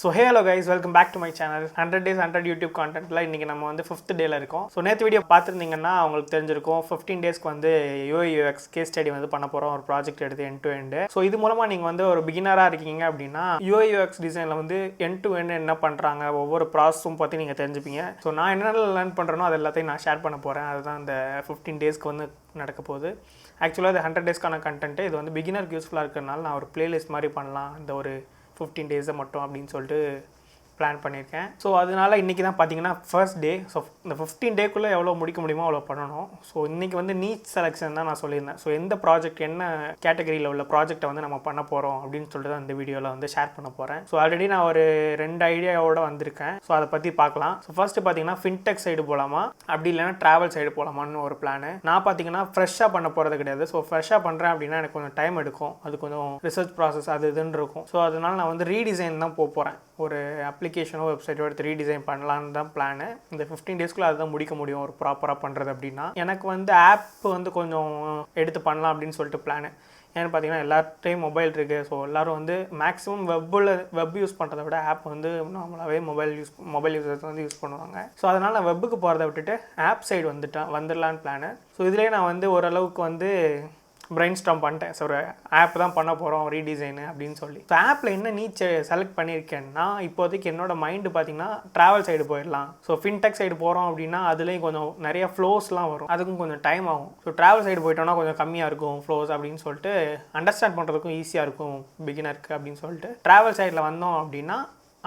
So hey hello guys, welcome back to my channel 100 days 100 YouTube contentல இன்னைக்கு நம்ம வந்து 5th டேல இருக்கோம். ஸோ நேற்று வீடியோ பார்த்துருந்தீங்கன்னா உங்களுக்கு தெரிஞ்சிருக்கும் 15 டேஸ்க்கு வந்து UI UX கேஸ் ஸ்டடி வந்து பண்ண போகிறோம் ஒரு ப்ராஜெக்ட் எடுத்து எண்ட் டு எண்டு. ஸோ இது மூலமாக நீங்கள் வந்து ஒரு பிகினராக இருக்கீங்க அப்படின்னா UI UX டிசைனில் வந்து எண்ட் டு எண்ட் என்ன பண்ணுறாங்க ஒவ்வொரு ப்ராசஸும் பற்றி நீங்கள் தெரிஞ்சுப்பீங்க. ஸோ நான் என்னென்ன லேர்ன் பண்ணுறேனோ அது எல்லாத்தையும் நான் ஷேர் பண்ண போகிறேன். அதுதான் இந்த 15 டேஸ்க்கு வந்து நடக்க போகுது. ஆக்சுவலாக இது 100 டேஸ்க்கான கண்டென்ட்டு. இது வந்து பிகினருக்கு யூஸ்ஃபுல்லாக இருக்கிறதுனால நான் ஒரு பிளேலிஸ்ட் மாதிரி பண்ணலாம் இந்த ஒரு 15 டேஸை மட்டும் அப்படின்னு சொல்லிட்டு பிளான் பண்ணியிருக்கேன். ஸோ அதனால் இன்றைக்கி தான் பார்த்தீங்கன்னா ஃபர்ஸ்ட் டே. ஸோ இந்த 15 டேக்குள்ளே எவ்வளோ முடிக்க முடியுமோ அவ்வளோ பண்ணணும். ஸோ இன்றைக்கி வந்து நீட் செலெக்ஷன் தான் நான் சொல்லியிருந்தேன். ஸோ எந்த ப்ராஜெக்ட் என்ன கேட்டகரியில் உள்ள ப்ராஜெக்டை வந்து நம்ம பண்ண போகிறோம் அப்படின்னு சொல்லிட்டு தான் இந்த வீடியோவில் வந்து ஷேர் பண்ண போகிறேன். ஸோ ஆல்ரெடி நான் ஒரு 2 ஐடியாவோட வந்திருக்கேன். ஸோ அதை பற்றி பார்க்கலாம். ஸோ ஃபர்ஸ்ட்டு பார்த்தீங்கன்னா ஃபின்டெக் சைடு போகலாமா அப்படி இல்லைன்னா ட்ராவல் சைடு போகலாமான்னு ஒரு பிளான். நான் பார்த்தீங்கன்னா ஃப்ரெஷ்ஷாக பண்ண போகிறது கிடையாது. ஸோ ஃப்ரெஷ்ஷாக பண்ணுறேன் அப்படின்னா எனக்கு கொஞ்சம் டைம் எடுக்கும். அது கொஞ்சம் ரிசர்ச் ப்ராசஸ் அது இதுன்னு இருக்கும். ஸோ அதனால் நான் வந்து ரீடிசைன் தான் போகிறேன். ஒரு அப்ளிகேஷனோ வெப்சைட்டோ எடுத்து ரீடிசைன் பண்ணலான்னு தான் பிளானு. இந்த 15 டேஸ்க்குள்ளே அதுதான் முடிக்க முடியும் ஒரு ப்ராப்பராக பண்ணுறது அப்படின்னா. எனக்கு வந்து ஆப் வந்து கொஞ்சம் எடுத்து பண்ணலாம் அப்படின்னு சொல்லிட்டு பிளானு. ஏன்னு பார்த்தீங்கன்னா எல்லார்ட்டையும் மொபைல் இருக்குது. ஸோ எல்லோரும் வந்து மேக்ஸிமம் வெப் யூஸ் பண்ணுறதை விட ஆப் வந்து நார்மலாகவே மொபைல் யூஸர்ஸ் வந்து யூஸ் பண்ணுவாங்க. ஸோ அதனால் நான் வெப்புக்கு போகிறத விட்டுட்டு ஆப் சைடு வந்துடலான்னு பிளானு. ஸோ இதிலே நான் வந்து ஓரளவுக்கு வந்து பிரெயின் ஸ்டார்ம் பண்ணிட்டேன். ஸோ ஒரு ஆப் தான் பண்ண போகிறோம் ரீடிசைனு அப்படின்னு சொல்லி. ஸோ ஆப்பில் என்ன நீட் செலக்ட் பண்ணியிருக்கேன்னா இப்போதைக்கு என்னோட மைண்டு பார்த்தீங்கன்னா ட்ராவல் சைடு போயிடலாம். ஸோ ஃபின்டெக் சைடு போகிறோம் அப்படின்னா அதுலேயும் கொஞ்சம் நிறைய ஃப்ளோஸ்லாம் வரும். அதுக்கும் கொஞ்சம் டைம் ஆகும். ஸோ ட்ராவல் சைடு போயிட்டோம்னா கொஞ்சம் கம்மியாக இருக்கும் ஃப்ளோஸ் அப்படின்னு சொல்லிட்டு அண்டர்ஸ்டாண்ட் பண்ணுறதுக்கும் ஈஸியாக இருக்கும் பிகினருக்கு அப்படின்னு சொல்லிட்டு ட்ராவல் சைடில் வந்தோம் அப்படின்னா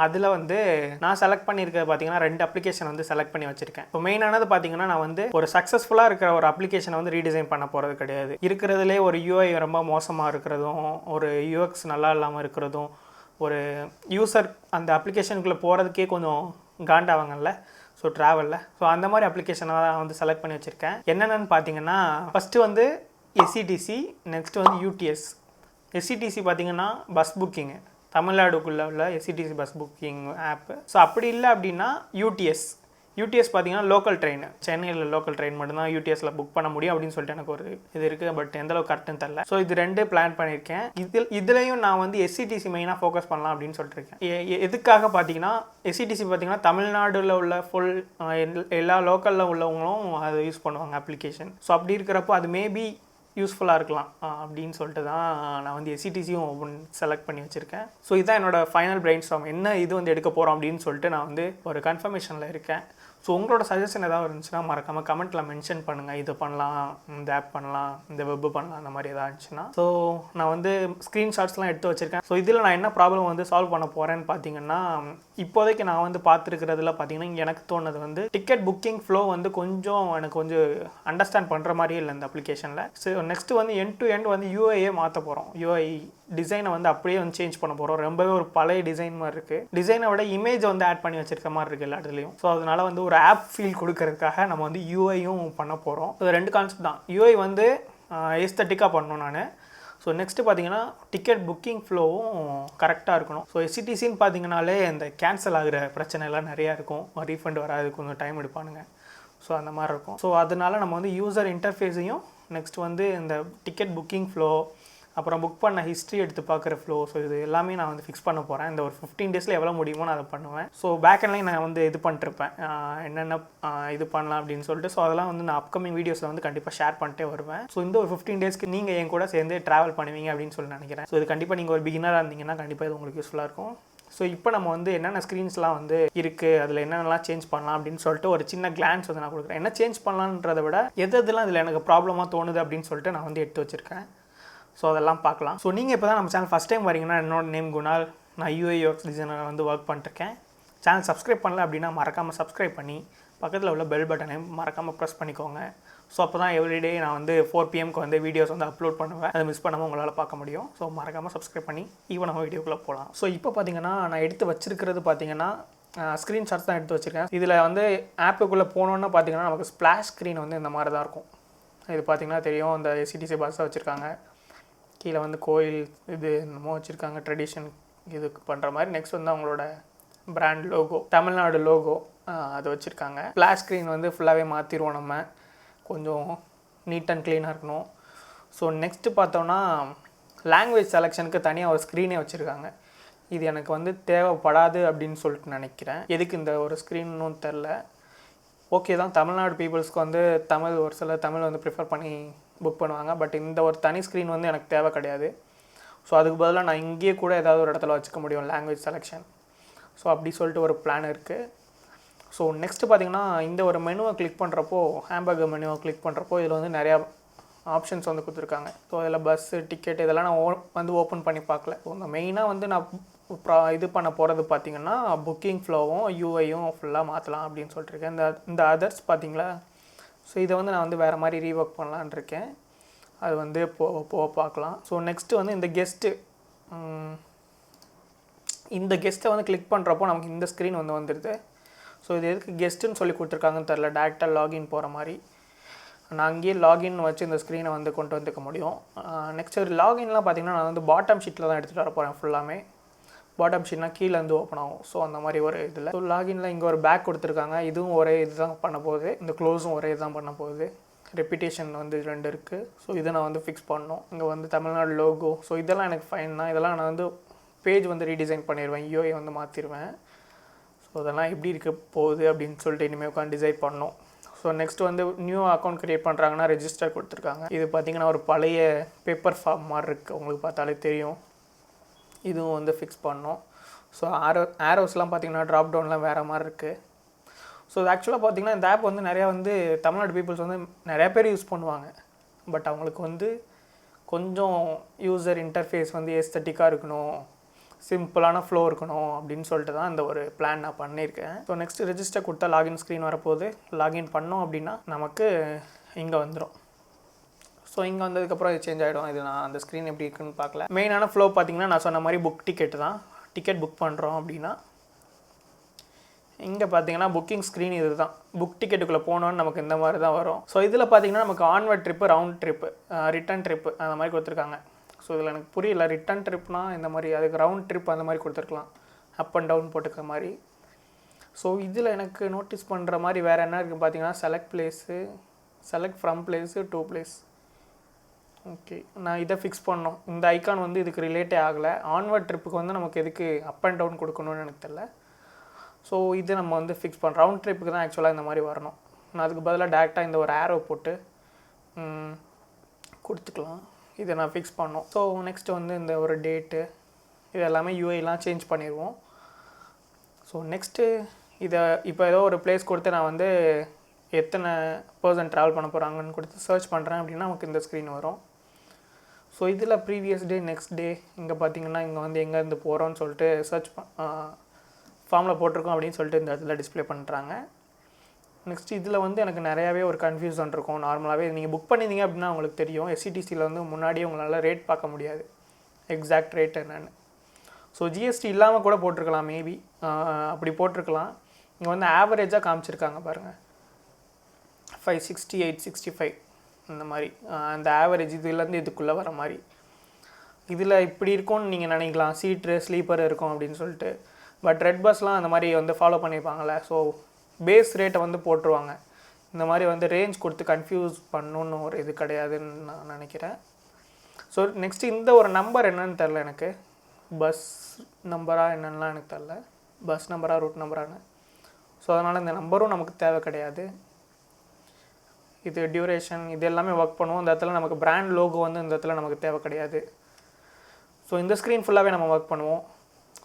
அதில் வந்து நான் செலக்ட் பண்ணியிருக்கிறது பார்த்தீங்கன்னா 2 அப்ளிகேஷன் வந்து செலக்ட் பண்ணி வச்சுருக்கேன். இப்போ மெயினானது பார்த்தீங்கன்னா நான் வந்து ஒரு சக்ஸஸ்ஃபுல்லாக இருக்கிற ஒரு அப்ளிகேஷனை வந்து ரீடிசைன் பண்ண போகிறது கிடையாது. இருக்கிறதுலே ஒரு UI ரொம்ப மோசமாக இருக்கிறதும் ஒரு UX நல்லா இல்லாமல் இருக்கிறதும் ஒரு யூசர் அந்த அப்ளிகேஷனுக்குள்ளே போகிறதுக்கே கொஞ்சம் காண்டாவாங்கல்ல. ஸோ ட்ராவலில் ஸோ அந்த மாதிரி அப்ளிகேஷனை தான் வந்து செலக்ட் பண்ணி வச்சுருக்கேன். என்னென்னு பார்த்தீங்கன்னா ஃபஸ்ட்டு வந்து SCTC, நெக்ஸ்ட்டு வந்து UTS. SCTC பார்த்தீங்கன்னா பஸ் புக்கிங்கு, தமிழ்நாடுக்குள்ளே உள்ள SCTC பஸ் புக்கிங் ஆப்பு. ஸோ அப்படி இல்லை அப்படின்னா யூடிஎஸ் பார்த்தீங்கன்னா லோக்கல் ட்ரெயின், சென்னையில் லோக்கல் ட்ரெயின் மட்டும்தான் யூடிஎஸில் புக் பண்ண முடியும் அப்படின்னு சொல்லிட்டு எனக்கு ஒரு இது இருக்குது. பட் எந்தளவுக்கு கரெக்டுன்னு தெரில. ஸோ இது 2 பிளான் பண்ணியிருக்கேன். இதுலேயும் நான் வந்து SCTC மெயினாக ஃபோக்கஸ் பண்ணலாம் அப்படின்னு சொல்லிட்டு இருக்கேன். எதுக்காக பார்த்தீங்கன்னா SCTC பார்த்தீங்கன்னா தமிழ்நாடுல உள்ள ஃபுல் எல்லா லோக்கலில் உள்ளவங்களும் அதை யூஸ் பண்ணுவாங்க அப்ளிகேஷன். ஸோ அப்படி இருக்கிறப்போ அது மேபி யூஸ்ஃபுல்லாக இருக்கலாம் அப்படின்னு சொல்லிட்டு தான் நான் வந்து SCTCயும் செலக்ட் பண்ணி வச்சுருக்கேன். ஸோ இதுதான் என்னோடய ஃபைனல் பிரெயின் ஸ்டார்ம். என்ன இது வந்து எடுக்க போகிறோம் அப்படின்னு சொல்லிட்டு நான் வந்து ஒரு கன்ஃபர்மேஷனில் இருக்கேன். ஸோ உங்களோட சஜஷன் ஏதாவது இருந்துச்சுன்னா மறக்காமல் கமெண்ட்டில் மென்ஷன் பண்ணுங்கள். இது பண்ணலாம், இந்த ஆப் பண்ணலாம், இந்த வெப்பு பண்ணலாம், அந்த மாதிரி ஏதாவது இருந்துச்சுன்னா. ஸோ நான் வந்து ஸ்க்ரீன்ஷாட்ஸ்லாம் எடுத்து வச்சுருக்கேன். ஸோ இதில் நான் என்ன ப்ராப்ளம் வந்து சால்வ் பண்ண போகிறேன்னு பார்த்தீங்கன்னா இப்போதைக்கு நான் வந்து பார்த்துருக்கிறதுல பார்த்தீங்கன்னா எனக்கு தோணுது வந்து டிக்கெட் புக்கிங் ஃப்ளோ வந்து எனக்கு கொஞ்சம் அண்டர்ஸ்டாண்ட் பண்ணுற மாதிரியே இல்லை இந்த அப்ளிகேஷனில். ஸோ நெக்ஸ்ட்டு வந்து எண்ட் டு எண்ட் வந்து UIயே மாற்ற போகிறோம். UI டிசைனை வந்து அப்படியே வந்து சேஞ்ச் பண்ண போகிறோம். ரொம்பவே ஒரு பழைய டிசைன் மாதிரி இருக்குது. டிசைனை விட இமேஜ் வந்து ஆட் பண்ணி வச்சிருக்க மாதிரி இருக்குது எல்லா இடத்துலையும். ஸோ அதனால் வந்து ஒரு ஆப் ஃபீல் கொடுக்கறதுக்காக நம்ம வந்து UIயும் பண்ண போகிறோம். ஸோ 2 கான்செப்ட் தான். UI வந்து எஸ்தட்டிக்காக பண்ணணும் நான். ஸோ நெக்ஸ்ட்டு பார்த்தீங்கன்னா டிக்கெட் புக்கிங் ஃப்ளோவும் கரெக்டாக இருக்கணும். ஸோ SCTCன்னு பார்த்தீங்கன்னாலே இந்த கேன்சல் ஆகிற பிரச்சனைலாம் நிறையா இருக்கும். ரீஃபண்ட் வராது, கொஞ்சம் டைம் எடுப்பானுங்க. ஸோ அந்த மாதிரி இருக்கும். ஸோ அதனால் நம்ம வந்து யூசர் இன்டர்ஃபேஸையும் நெக்ஸ்ட் வந்து இந்த டிக்கெட் புக்கிங் ஃப்ளோ அப்புறம் புக் பண்ண ஹிஸ்ட்ரி எடுத்து பார்க்குற ஃப்ளோ, ஸோ இது எல்லாமே நான் வந்து ஃபிக்ஸ் பண்ண போகிறேன். இந்த ஒரு 15 டேஸில் எவ்வளோ முடியுமோ நான் அதை பண்ணுவேன். ஸோ பேக்கெண்ட்லையும் நான் வந்து இது பண்ணிட்டுருப்பேன் என்னென்ன இது பண்ணலாம் அப்படின்னு சொல்லிட்டு. ஸோ அதெல்லாம் வந்து நான் அப்கமிங் வீடியோஸில் வந்து கண்டிப்பாக ஷேர் பண்ணிட்டே வருவேன். ஸோ இந்த ஒரு 15 டேஸ்க்கு நீங்கள் என் கூட சேர்ந்து ட்ராவல் பண்ணுவீங்க அப்படின்னு சொல்லி நினைக்கிறேன். ஸோ இது கண்டிப்பாக நீங்கள் ஒரு பிகினராக இருந்தீங்கன்னா கண்டிப்பாக இது உங்களுக்கு யூஸ்ஃபுல்லாக இருக்கும். ஸோ இப்போ நம்ம வந்து என்னென்ன ஸ்க்ரீன்ஸ்லாம் வந்து இருக்குது, அதில் என்னென்னலாம் சேஞ்ச் பண்ணலாம் அப்படின்னு சொல்லிட்டு ஒரு சின்ன கிளான்ஸ் வந்து நான் கொடுக்குறேன். என்ன சேஞ்ச் பண்ணலான்றதை விட எதெல்லாம் இதில் எனக்கு ப்ராப்ளமாக தோணுது அப்படின்னு சொல்லிட்டு நான் வந்து எடுத்து வச்சுருக்கேன். ஸோ அதெல்லாம் பார்க்கலாம். ஸோ நீங்கள் இப்போ தான் நம்ம சேனல் ஃபஸ்ட் டைம் வரீங்கன்னா என்னோட நேம் குணால். நான் UI UX டிசைனர் வந்து ஒர்க் பண்ணிட்டுருக்கேன். சேனல் சப்ஸ்கிரைப் பண்ணல அப்படின்னா மறக்காமல் சப்ஸ்கிரைப் பண்ணி பக்கத்தில் உள்ள பெல் பட்டனையும் மறக்காமல் ப்ரெஸ் பண்ணிக்கோங்க. ஸோ அப்போ தான் எவ்ரிடே நான் வந்து 4 PM வந்து வீடியோஸ் வந்து அப்லோட் பண்ணுவேன். அதை மிஸ் பண்ணாமல் உங்களால் பார்க்க முடியும். ஸோ மறக்காமல் சப்ஸ்கிரைப் பண்ணி ஈவன் நம்ம வீடியோக்குள்ளே போகலாம். ஸோ இப்போ பார்த்தீங்கன்னா நான் எடுத்து வச்சிருக்கிறது பார்த்தீங்கன்னா ஸ்க்ரீன்ஷாட்ஸ் தான் எடுத்து வச்சுருக்கேன். இதில் வந்து ஆப்புக்குள்ளே போனோன்னு பார்த்தீங்கன்னா நமக்கு ஸ்ப்ளாஷ் ஸ்க்ரீன் வந்து இந்த மாதிரி தான் இருக்கும். இது பார்த்தீங்கன்னா தெரியும், இந்த SCTC பஸ்ஸை வச்சுருக்காங்க. கீழே வந்து கோயில் இது என்னமோ வச்சுருக்காங்க, ட்ரெடிஷன் இதுக்கு பண்ணுற மாதிரி. நெக்ஸ்ட் வந்து அவங்களோட பிராண்ட் லோகோ, தமிழ்நாடு லோகோ அது வச்சுருக்காங்க. ஃப்ளாஷ் ஸ்க்ரீன் வந்து ஃபுல்லாகவே மாற்றிடுவோம். நம்ம கொஞ்சம் நீட் அண்ட் க்ளீனாக இருக்கணும். ஸோ நெக்ஸ்ட்டு பார்த்தோன்னா லாங்குவேஜ் செலெக்ஷனுக்கு தனியாக ஒரு ஸ்க்ரீனே வச்சுருக்காங்க. இது எனக்கு வந்து தேவைப்படாது அப்படின்னு சொல்லிட்டு நினைக்கிறேன். எதுக்கு இந்த ஒரு ஸ்க்ரீன்னும் தெரில. ஓகே தான், தமிழ்நாடு பீப்புள்ஸ்க்கு வந்து தமிழ் ஒரு சில தமிழ் வந்து ப்ரிஃபர் பண்ணி புக் பண்ணுவாங்க. பட் இந்த ஒரு தனி ஸ்க்ரீன் வந்து எனக்கு தேவை கிடையாது. ஸோ அதுக்கு பதிலாக நான் இங்கேயே கூட ஏதாவது ஒரு இடத்துல வச்சுக்க முடியும் லாங்குவேஜ் செலெக்ஷன். ஸோ அப்படி சொல்லிட்டு ஒரு பிளான் இருக்குது. ஸோ நெக்ஸ்ட்டு பார்த்திங்கன்னா இந்த ஒரு மெனுவை கிளிக் பண்ணுறப்போ, ஹேம்பர்கர் மெனுவை கிளிக் பண்ணுறப்போ இதில் வந்து நிறையா ஆப்ஷன்ஸ் வந்து கொடுத்துருக்காங்க. ஸோ அதில் பஸ்ஸு, டிக்கெட் இதெல்லாம் நான் வந்து ஓப்பன் பண்ணி பார்க்கல. ஸோ இந்த மெயினாக வந்து நான் இது பண்ண போகிறது பார்த்திங்கன்னா புக்கிங் ஃப்ளோவும் யூஐயும் ஃபுல்லாக மாற்றலாம் அப்படின்னு சொல்லிட்டுருக்கேன். இந்த அதர்ஸ் பார்த்திங்களா, ஸோ இதை வந்து நான் வந்து வேறு மாதிரி ரீஒர்க் பண்ணலான் இருக்கேன். அது வந்து போக பார்க்கலாம். ஸோ நெக்ஸ்ட்டு வந்து இந்த கெஸ்ட்டை வந்து கிளிக் பண்ணுறப்போ நமக்கு இந்த ஸ்க்ரீன் வந்து வந்துடுது. ஸோ இது எதுக்கு கெஸ்ட்டுன்னு சொல்லி கொடுத்துருக்காங்கன்னு தெரில. டேரெக்டாக லாகின் போகிற மாதிரி நான் அங்கேயே லாகின் வச்சு இந்த ஸ்க்ரீனை வந்து கொண்டு வந்துக்க முடியும். நெக்ஸ்ட் ஒரு லாகின்லாம் பார்த்திங்கன்னா நான் வந்து பாட்டம் ஷீட்டில் தான் எடுத்துகிட்டு வர போகிறேன். ஃபுல்லாமே பாட்டம் ஷீட்னா கீழேருந்து ஓப்பன் ஆகும். ஸோ அந்த மாதிரி ஒரு இதில் ஸோ லாகினில் இங்கே ஒரு பேக் கொடுத்துருக்காங்க. இதுவும் ஒரே இது தான் பண்ண போகுது. இந்த க்ளோஸும் ஒரே இது தான் பண்ண போகுது. ரெப்பிட்டேஷன் வந்து 2 இருக்குது. ஸோ இதை நான் வந்து ஃபிக்ஸ் பண்ணணும். இங்கே வந்து தமிழ்நாடு லோகோ, ஸோ இதெல்லாம் எனக்கு ஃபைன் தான். இதெல்லாம் நான் வந்து பேஜ் வந்து ரீடிசைன் பண்ணிடுவேன், யூஐ வந்து மாற்றிடுவேன். ஸோ அதெல்லாம் எப்படி இருக்க போகுது அப்படின்னு சொல்லிட்டு இனிமேல் உட்காந்து டிசைட் பண்ணணும். ஸோ நெக்ஸ்ட் வந்து நியூ அக்கௌண்ட் க்ரியேட் பண்ணுறாங்கன்னா ரெஜிஸ்டர் கொடுத்துருக்காங்க. இது பார்த்திங்கன்னா ஒரு பழைய பேப்பர் ஃபார்ம் மாதிரி இருக்குது, உங்களுக்கு பார்த்தாலே தெரியும். இதுவும் வந்து ஃபிக்ஸ் பண்ணோம். ஸோ ஆரோஸ்லாம் பார்த்திங்கன்னா ட்ராப் டவுன்லாம் வேறு மாதிரி இருக்குது. ஸோ இது ஆக்சுவலாக பார்த்திங்கன்னா இந்த ஆப் வந்து நிறையா வந்து தமிழ்நாடு பீப்புள்ஸ் வந்து நிறையா பேர் யூஸ் பண்ணுவாங்க. பட் அவங்களுக்கு வந்து கொஞ்சம் யூசர் இன்டர்ஃபேஸ் வந்து ஏஸ்தட்டிக்காக இருக்கணும், சிம்பிளான ஃப்ளோ இருக்கணும் அப்படின்னு சொல்லிட்டு தான் இந்த ஒரு பிளான் நான் பண்ணியிருக்கேன். ஸோ நெக்ஸ்ட்டு ரெஜிஸ்டர் கொடுத்தா லாகின் ஸ்க்ரீன் வரப்போகுது. லாகின் பண்ணோம் அப்படின்னா நமக்கு இங்கே வந்துடும். ஸோ இங்கே வந்ததுக்கப்புறம் இது சேஞ்ச் ஆகிடும். இது நான் அந்த ஸ்க்ரீன் எப்படி இருக்குன்னு பார்க்கல. மெயினான ஃப்ளோ பார்த்திங்கன்னா நான் சொன்ன மாதிரி புக் டிக்கெட் தான். டிக்கெட் புக் பண்ணுறோம் அப்படின்னா இங்கே பார்த்தீங்கன்னா புக்கிங் ஸ்க்ரீன் இது தான். புக் டிக்கெட்டுக்குள்ளே போனோன்னு நமக்கு இந்த மாதிரி தான் வரும். ஸோ இதில் பார்த்திங்கன்னா நமக்கு onward trip, round trip, return trip அந்த மாதிரி கொடுத்துருக்காங்க. ஸோ இதில் எனக்கு புரியல, ரிட்டன் ட்ரிப்னால் இந்த மாதிரி, அதுக்கு ரவுண்ட் ட்ரிப் அந்த மாதிரி கொடுத்துருக்கலாம், அப் அண்ட் டவுன் போட்டுக்கிற மாதிரி. ஸோ இதில் எனக்கு நோட்டீஸ் பண்ணுற மாதிரி வேறு என்ன இருக்குது பார்த்திங்கன்னா select place, select from place, to place. Okay, நான் இதை ஃபிக்ஸ் பண்ணோம். இந்த ஐக்கான் வந்து இதுக்கு ரிலேட்டே ஆகலை. ஆன்வர்ட் ட்ரிப்புக்கு வந்து நமக்கு எதுக்கு அப் அண்ட் டவுன் கொடுக்கணும்னு எனக்கு தெரியல. ஸோ இது நம்ம வந்து ஃபிக்ஸ் பண்ணுறோம். ரவுண்ட் ட்ரிப்புக்கு தான் ஆக்சுவலாக இந்த மாதிரி வரணும். நான் அதுக்கு பதிலாக டேரெக்டாக இந்த ஒரு ஆரோ போட்டு கொடுத்துக்கலாம். இதை நான் ஃபிக்ஸ் பண்ணோம். ஸோ நெக்ஸ்ட்டு வந்து இந்த ஒரு டேட்டு இது எல்லாமே யூஐலாம் சேஞ்ச் பண்ணிடுவோம். ஸோ நெக்ஸ்ட்டு இதை இப்போ ஏதோ ஒரு பிளேஸ் கொடுத்து நான் வந்து எத்தனை பர்சன் ட்ராவல் பண்ண போகிறாங்கன்னு கொடுத்து சர்ச் பண்ணுறேன் அப்படின்னா நமக்கு இந்த ஸ்க்ரீன் வரும். ஸோ இதில் ப்ரீவியஸ் டே, நெக்ஸ்ட் டே, இங்கே பார்த்திங்கன்னா இங்கே வந்து எங்கேருந்து போகிறோன்னு சொல்லிட்டு சர்ச் ஃபார்மில் போட்டிருக்கோம் அப்படின்னு சொல்லிட்டு இந்த இடத்துல டிஸ்பிளே பண்ணுறாங்க. நெக்ஸ்ட் இதில் வந்து எனக்கு நிறையாவே ஒரு கன்ஃபியூஷன் இருக்கும். நார்மலாகவே நீங்கள் புக் பண்ணியிருந்தீங்க அப்படின்னா உங்களுக்கு தெரியும், எஸ்சிடிசியில் வந்து முன்னாடியே உங்களால் ரேட் பார்க்க முடியாது, எக்ஸாக்ட் ரேட் என்னென்னு. ஸோ ஜிஎஸ்டி இல்லாமல் கூட போட்டிருக்கலாம், மேபி அப்படி போட்டிருக்கலாம். இங்கே வந்து ஆவரேஜாக காமிச்சிருக்காங்க பாருங்கள், 560, 865 இந்த மாதிரி. அந்த ஆவரேஜ் இதுலேருந்து இதுக்குள்ளே வர மாதிரி. இதில் இப்படி இருக்கும்னு நீங்கள் நினைக்கலாம், சீட்ரு ஸ்லீப்பர் இருக்கும் அப்படின்னு சொல்லிட்டு. பட் ரெட் பஸ்லாம் அந்த மாதிரி வந்து ஃபாலோ பண்ணியிருப்பாங்கள்ல. ஸோ பேஸ் ரேட்டை வந்து போட்டுருவாங்க. இந்த மாதிரி வந்து ரேஞ்ச் கொடுத்து கன்ஃபியூஸ் பண்ணணுன்னு ஒரு இது கிடையாதுன்னு நான் நினைக்கிறேன். ஸோ நெக்ஸ்ட்டு இந்த ஒரு நம்பர் என்னன்னு தெரில எனக்கு, பஸ் நம்பராக என்னென்னலாம் எனக்கு தெரில, பஸ் நம்பராக ரூட் நம்பரானு. ஸோ அதனால் இந்த நம்பரும் நமக்கு தேவை கிடையாது. இது டியூரேஷன் இது எல்லாமே ஒர்க் பண்ணுவோம். இந்த இடத்துல நமக்கு பிராண்ட் லோகோ வந்து இந்த இடத்துல நமக்கு தேவை கிடையாது. ஸோ இந்த ஸ்க்ரீன் ஃபுல்லாகவே நம்ம ஒர்க் பண்ணுவோம்.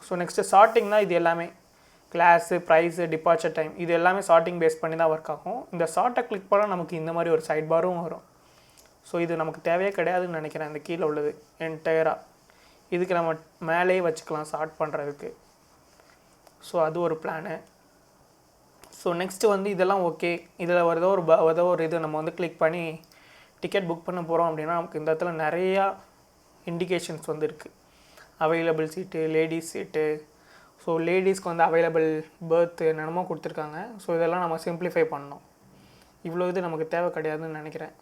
ஸோ நெக்ஸ்ட்டு சார்ட்டிங்னா இது எல்லாமே கிளாஸு, ப்ரைஸு, டிபார்ச்சர் டைம் இது எல்லாமே சார்ட்டிங் பேஸ் பண்ணி தான் ஒர்க் ஆகும். இந்த சார்ட்டை கிளிக் பண்ணால் நமக்கு இந்த மாதிரி ஒரு சைட் பாரும் வரும். ஸோ இது நமக்கு தேவையே கிடையாதுன்னு நினைக்கிறேன். இந்த கீழே உள்ளது என்டையராக இதுக்கு நம்ம மேலேயே வச்சுக்கலாம் சார்ட் பண்ணுறதுக்கு. ஸோ அது ஒரு பிளானு. ஸோ நெக்ஸ்ட்டு வந்து இதெல்லாம் ஓகே. இதில் ஏதோ ஒரு இது நம்ம வந்து கிளிக் பண்ணி டிக்கெட் புக் பண்ண போகிறோம் அப்படின்னா நமக்கு இந்த இடத்துல நிறையா இண்டிகேஷன்ஸ் வந்து இருக்குது. அவைலபிள் சீட்டு, லேடிஸ் சீட்டு, ஸோ லேடிஸ்க்கு வந்து அவைலபிள் பர்த்து என்னென்னமோ கொடுத்துருக்காங்க. ஸோ இதெல்லாம் நம்ம சிம்பிளிஃபை பண்ணணும். இவ்வளோ இது நமக்கு தேவை கிடையாதுன்னு நினைக்கிறேன்.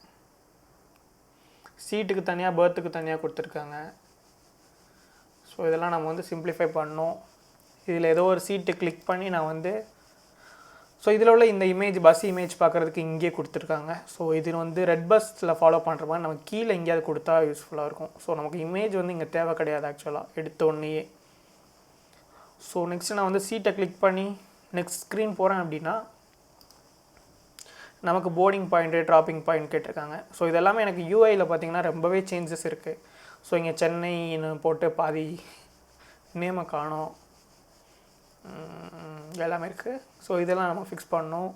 சீட்டுக்கு தனியாக, பர்த்துக்கு தனியாக கொடுத்துருக்காங்க. ஸோ இதெல்லாம் நம்ம வந்து சிம்பிளிஃபை பண்ணணும். இதில் ஏதோ ஒரு சீட்டு கிளிக் பண்ணி நான் வந்து ஸோ இதில் உள்ள இந்த இமேஜ், பஸ் இமேஜ் பார்க்குறதுக்கு இங்கே கொடுத்துருக்காங்க. ஸோ இது வந்து ரெட் பஸ்ஸில் ஃபாலோ பண்ணுற மாதிரி நமக்கு கீழே எங்கேயாவது கொடுத்தா யூஸ்ஃபுல்லாக இருக்கும். ஸோ நமக்கு இமேஜ் வந்து இங்கே தேவை கிடையாது ஆக்சுவலாக எடுத்த உடனேயே. ஸோ நெக்ஸ்ட்டு நான் வந்து சீட்டை கிளிக் பண்ணி நெக்ஸ்ட் ஸ்க்ரீன் போகிறேன் அப்படின்னா நமக்கு போர்டிங் பாயிண்ட்டு ட்ராப்பிங் பாயிண்ட் கேட்டிருக்காங்க. ஸோ இதெல்லாமே எனக்கு யூஐயில் பார்த்தீங்கன்னா ரொம்பவே சேஞ்சஸ் இருக்குது. ஸோ இங்கே சென்னைன்னு போட்டு பாதி நேமை காணோம், எல்லாமே இருக்குது. ஸோ இதெல்லாம் நம்ம ஃபிக்ஸ் பண்ணோம்.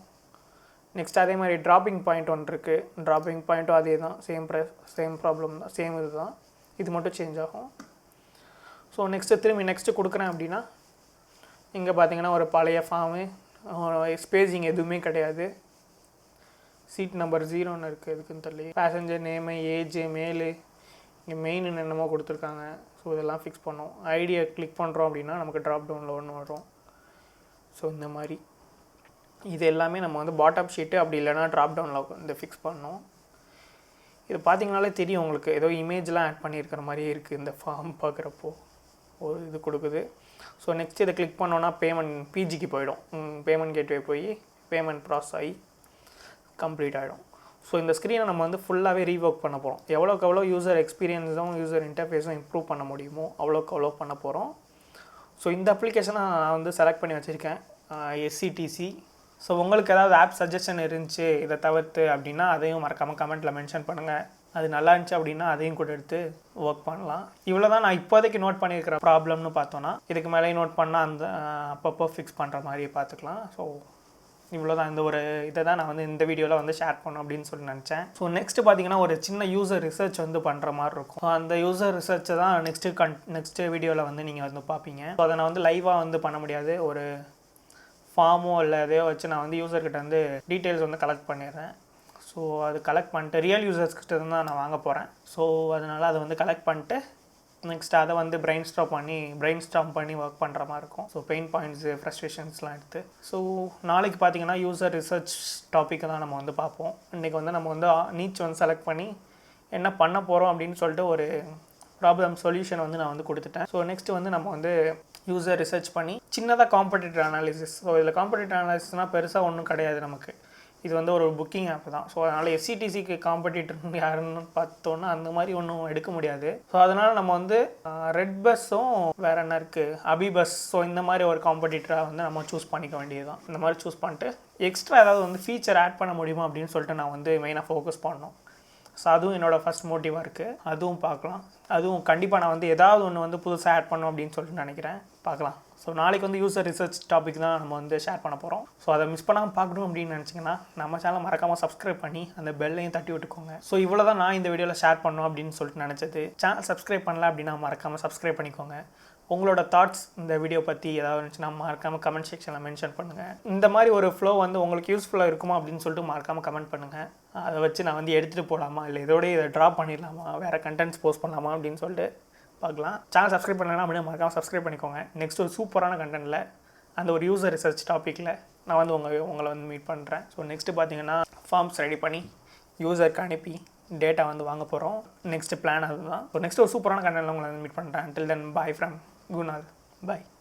நெக்ஸ்ட் அதே மாதிரி ட்ராப்பிங் பாயிண்ட் ஒன்று இருக்குது. ட்ராப்பிங் பாயிண்ட்டும் அதே தான், சேம் ப்ராப்ளம் தான், சேம் இது தான், இது மட்டும் சேஞ்ச் ஆகும். ஸோ நெக்ஸ்ட்டு கொடுக்குறேன் அப்படின்னா இங்கே பார்த்தீங்கன்னா ஒரு பழைய ஃபார்மு, ஸ்பேஸிங் எதுவுமே கிடையாது. சீட் நம்பர் 0ன்னு இருக்குது, எதுக்குன்னு தெரியல. பேசஞ்சர் நேமு, ஏஜ், மேலு, இங்கே மெயின் என்னென்னமோ கொடுத்துருக்காங்க. ஸோ இதெல்லாம் ஃபிக்ஸ் பண்ணோம். ஐடியை கிளிக் பண்ணுறோம் அப்படின்னா நமக்கு ட்ராப் டவுனில் ஒன்று வரும். ஸோ இந்த மாதிரி இது எல்லாமே நம்ம வந்து பாட்டம் ஷீட்டு அப்படி இல்லைனா ட்ராப் டவுனில் இந்த ஃபிக்ஸ் பண்ணோம். இது பார்த்திங்கனாலே தெரியும் உங்களுக்கு, ஏதோ இமேஜ்லாம் ஆட் பண்ணியிருக்கிற மாதிரியே இருக்குது இந்த ஃபார்ம் பார்க்குறப்போ. ஒரு இது கொடுக்குது. ஸோ நெக்ஸ்ட் இதை கிளிக் பண்ணோன்னா பேமெண்ட் பிஜிக்கு போயிடும். பேமெண்ட் கேட்வே போய் பேமெண்ட் ப்ராசஸ் ஆகி கம்ப்ளீட் ஆகிடும். ஸோ இந்த ஸ்க்ரீனை நம்ம வந்து ஃபுல்லாகவே ரீவொர்க் பண்ண போகிறோம். எவ்வளோக்கு எவ்வளோ யூசர் எக்ஸ்பீரியன்ஸும் யூசர் இன்டர்ஃபேஸும் இம்ப்ரூவ் பண்ண முடியுமோ அவ்வளோக்கு அவ்வளோ பண்ண போகிறோம். ஸோ இந்த அப்ளிகேஷனை நான் வந்து செலக்ட் பண்ணி வச்சுருக்கேன், SCTC. ஸோ உங்களுக்கு ஏதாவது ஆப் சஜஷன் இருந்துச்சு இதை தவிர்த்து அப்படின்னா அதையும் மறக்காமல் கமெண்ட்டில் மென்ஷன் பண்ணுங்கள். அது நல்லா இருந்துச்சு அப்படின்னா அதையும் கூட எடுத்து ஒர்க் பண்ணலாம். இவ்வளோ தான் நான் இப்போதைக்கு நோட் பண்ணியிருக்கிற ப்ராப்ளம்னு பார்த்தோன்னா. இதுக்கு மேலேயும் நோட் பண்ணால் அந்த அப்பப்போ ஃபிக்ஸ் பண்ணுற மாதிரியே பார்த்துக்கலாம். ஸோ இவ்வளோ தான், இந்த ஒரு இதை தான் நான் வந்து இந்த வீடியோவில் வந்து ஷேர் பண்ணணும் அப்படின்னு சொல்லி நினச்சேன். ஸோ நெக்ஸ்ட்டு பார்த்தீங்கன்னா ஒரு சின்ன யூசர் ரிசர்ச் வந்து பண்ணுற மாதிரி இருக்கும். ஸோ அந்த யூசர் ரிசர்ச்சை தான் நெக்ஸ்ட்டு வீடியோவில் வந்து நீங்கள் வந்து பார்ப்பீங்க. ஸோ அதை நான் வந்து லைவாக வந்து பண்ண முடியாது. ஒரு ஃபார்மோ இல்லை எதையோ வச்சு நான் வந்து யூசர்கிட்ட வந்து டீட்டெயில்ஸ் வந்து கலெக்ட் பண்ணிடுறேன். ஸோ அது கலெக்ட் பண்ணிட்டு ரியல் யூசர்ஸ்கிட்ட தான் நான் வாங்க போகிறேன். ஸோ அதனால் அதை வந்து கலெக்ட் பண்ணிட்டு நெக்ஸ்ட் அதை வந்து பிரெயின் ஸ்டார்ம் பண்ணி ஒர்க் பண்ணுற மாதிரி இருக்கும். ஸோ பெயின் பாயிண்ட்ஸு, ஃப்ரஸ்ட்ரேஷன்ஸ்லாம் எடுத்து. ஸோ நாளைக்கு பார்த்தீங்கன்னா யூசர் ரிசர்ச் டாப்பிக்கை தான் நம்ம வந்து பார்ப்போம். இன்றைக்கி வந்து நம்ம வந்து நீச் வந்து செலக்ட் பண்ணி என்ன பண்ண போகிறோம் அப்படின்னு சொல்லிட்டு ஒரு ப்ராப்ளம் சொல்யூஷன் வந்து நான் வந்து கொடுத்துட்டேன். ஸோ நெக்ஸ்ட்டு வந்து நம்ம வந்து யூசர் ரிசர்ச் பண்ணி சின்னதாக காம்படிட்டர் அனாலிசிஸ். ஸோ இதில் காம்படிட்டர் அனாலிசிஸ்னால் பெருசாக ஒன்றும் கிடையாது நமக்கு. இது வந்து ஒரு புக்கிங் ஆப் தான். ஸோ அதனால் SCTCக்கு காம்படிட்டர் யாருன்னு பார்த்தோன்னா அந்த மாதிரி ஒன்றும் எடுக்க முடியாது. ஸோ அதனால் நம்ம வந்து ரெட் பஸ்ஸும் வேறு என்ன இருக்குது, அபிபஸ். ஸோ இந்த மாதிரி ஒரு காம்படிட்டராக வந்து நம்ம சூஸ் பண்ணிக்க வேண்டியது தான். இந்த மாதிரி சூஸ் பண்ணிட்டு எக்ஸ்ட்ரா ஏதாவது வந்து ஃபீச்சர் ஆட் பண்ண முடியுமா அப்படின்னு சொல்லிட்டு நான் வந்து மெயினாக ஃபோக்கஸ் பண்ணணும். ஸோ அதுவும் என்னோடய ஃபஸ்ட் மோட்டிவாக இருக்குது. அதுவும் பார்க்கலாம். அதுவும் கண்டிப்பாக நான் வந்து ஏதாவது ஒன்று வந்து புதுசாக ஆட் பண்ணணும் அப்படின்னு சொல்லிட்டு நினைக்கிறேன். பார்க்கலாம். ஸோ நாளைக்கு வந்து யூசர் ரிசர்ச் டாபிக் தான் நம்ம வந்து ஷேர் பண்ண போகிறோம். ஸோ அதை மிஸ் பண்ணாமல் பார்க்கணும் அப்படின்னு நினச்சிங்கன்னா நம்ம சேனல் மறக்காமல் சப்ஸ்கிரைப் பண்ணி அந்த பெல்லையும் தட்டி விட்டுக்கோங்க. ஸோ இவ்வளோ தான் நான் இந்த வீடியோவில் ஷேர் பண்ணணும் அப்படின்னு சொல்லிட்டு நினச்சது. சேனல் சப்ஸ்கிரைப் பண்ணல அப்படின்னா மறக்காமல் சப்ஸ்கிரைப் பண்ணிக்கோங்க. உங்களோட தாட்ஸ் இந்த வீடியோ பற்றி ஏதாவது இருந்துச்சுன்னா மறக்காமல் கமெண்ட் செக்ஷனில் மென்ஷன் பண்ணுங்கள். இந்த மாதிரி ஒரு ஃப்ளோ வந்து உங்களுக்கு யூஸ்ஃபுல்லாக இருக்குமா அப்படின்னு சொல்லிட்டு மறக்காமல் கமெண்ட் பண்ணுங்கள். அதை வச்சு நான் வந்து எடுத்துகிட்டு போகலாமா, இல்லை இதோடய இதை ட்ராப் பண்ணிடலாமா, வேறு கண்டென்ட்ஸ் போஸ்ட் பண்ணலாமா அப்படின்னு சொல்லிட்டு பார்க்கலாம். சேனல் சப்ஸ்கிரைப் பண்ணலாம் அப்படின்னா மறக்காமல் சப்ஸ்கிரைப் பண்ணிக்கோங்க. நெக்ஸ்ட் ஒரு சூப்பரான கண்டென்ட்டில் அந்த ஒரு யூசர் ரிசர்ச் டாப்பிக்கில் நான் வந்து உங்களை வந்து மீட் பண்ணுறேன். ஸோ நெக்ஸ்ட்டு பார்த்தீங்கன்னா ஃபார்ம்ஸ் ரெடி பண்ணி யூசருக்கு அனுப்பி டேட்டா வந்து வாங்க போகிறோம். நெக்ஸ்ட் பிளான் அதுதான். ஸோ நெக்ஸ்ட் ஒரு சூப்பரான கண்டென்ட்டில் உங்களை வந்து மீட் பண்ணுறேன். டில் தென் பாய் ஃப்ரம் குணால். பாய்.